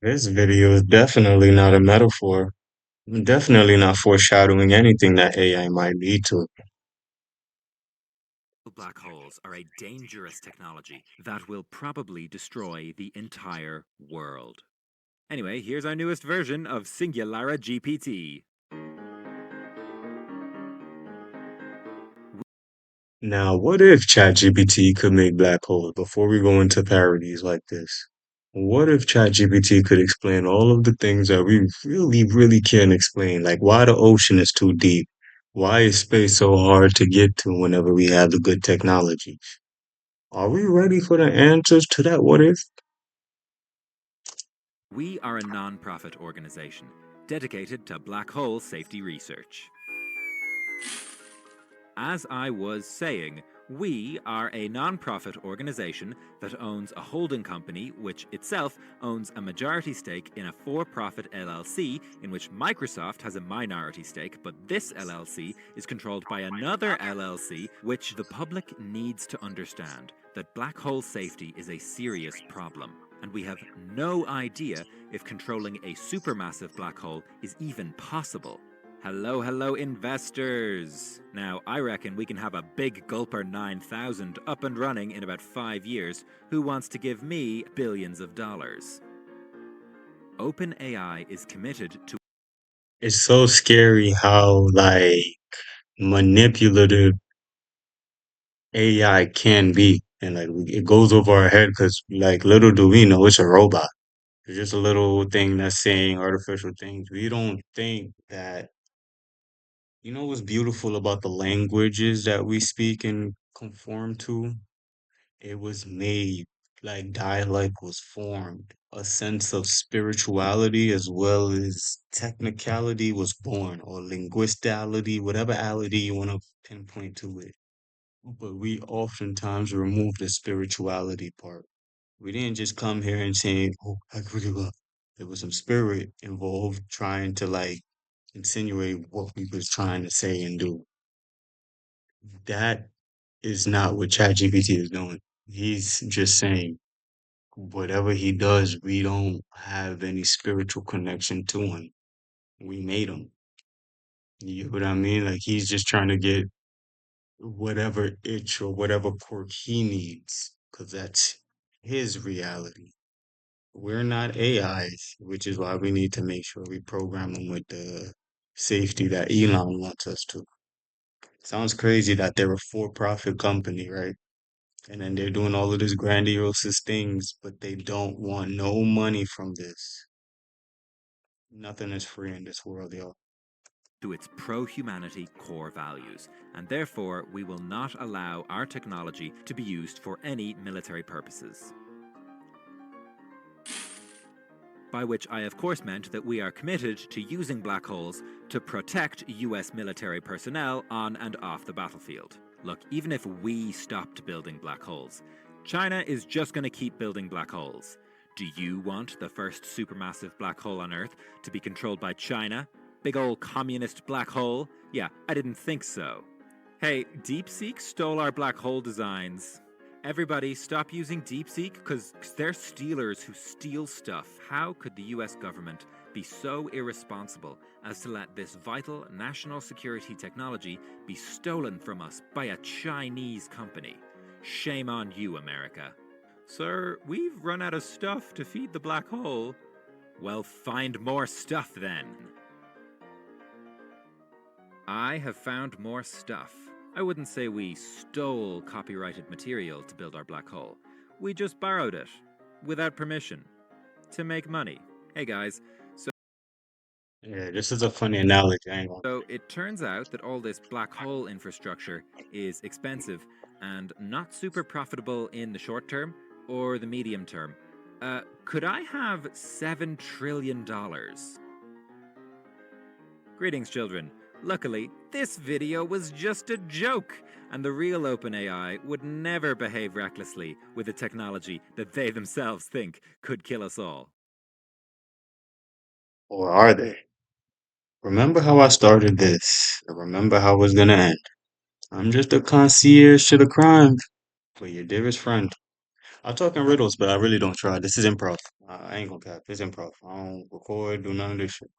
This video is definitely not a metaphor. Definitely not foreshadowing anything that AI might lead to. Black holes are a dangerous technology that will probably destroy the entire world. Anyway, here's our newest version of Singulara GPT. Now, what if ChatGPT could make black holes before we go into parodies like this? What if ChatGPT could explain all of the things that we really can't explain, like why the ocean is too deep? Why is space so hard to get to whenever we have the good technology? Are we ready for the answers to that what if? We are a non-profit organization dedicated to black hole safety research. As I was saying, we are a non-profit organization that owns a holding company which itself owns a majority stake in a for-profit LLC in which Microsoft has a minority stake, but this LLC is controlled by another LLC which the public needs to understand that black hole safety is a serious problem, and we have no idea if controlling a supermassive black hole is even possible. Hello, hello, investors! Now, I reckon we can have a big Gulper 9000 up and running in about 5 years. Who wants to give me billions of dollars? OpenAI is committed to. It's so scary how like manipulative AI can be, and like it goes over our head because like little do we know it's a robot. It's just a little thing that's saying artificial things. We don't think that what's beautiful about the languages that we speak and conform to? It was made, like dialect was formed. A sense of spirituality as well as technicality was born, or linguisticality, whatever ality you want to pinpoint to it. But we oftentimes remove the spirituality part. We didn't just come here and say, oh, I could give up. There was some spirit involved trying to like insinuate what we was trying to say and do. That is not what ChatGPT is doing. He's just saying whatever he does, we don't have any spiritual connection to him. We made him. You know what I mean? Like he's just trying to get whatever itch or whatever quirk he needs, because that's his reality. We're not AIs, which is why we need to make sure we program them with the safety that Elon wants us to. Sounds crazy that they're a for-profit company, right? And then they're doing all of these grandiose things, but they don't want no money from this. Nothing is free in this world, yo. To its pro-humanity core values, and therefore we will not allow our technology to be used for any military purposes. By which I of course meant that we are committed to using black holes to protect US military personnel on and off the battlefield. Look, even if we stopped building black holes, China is just going to keep building black holes. Do you want the first supermassive black hole on Earth to be controlled by China? Big ol' communist black hole? Yeah, I didn't think so. Hey, DeepSeek stole our black hole designs. Everybody stop using DeepSeek because they're stealers who steal stuff. How could the US government be so irresponsible as to let this vital national security technology be stolen from us by a Chinese company? Shame on you, America. Sir, we've run out of stuff to feed the black hole. Well, find more stuff then. I have found more stuff. I wouldn't say we stole copyrighted material to build our black hole. We just borrowed it, without permission, to make money. Hey guys, Yeah, this is a funny analogy. I ain't gonna. so it turns out that all this black hole infrastructure is expensive and not super profitable in the short term or the medium term. Could I have $7 trillion? Greetings, children. Luckily, this video was just a joke, and the real OpenAI would never behave recklessly with a technology that they themselves think could kill us all. Or are they? Remember how I started this. Remember how it's gonna end. I'm just a concierge to the crime for your dearest friend. I talk in riddles, but I really don't try. This is improv. I ain't gonna cap. It's improv. I don't record, do none of this shit.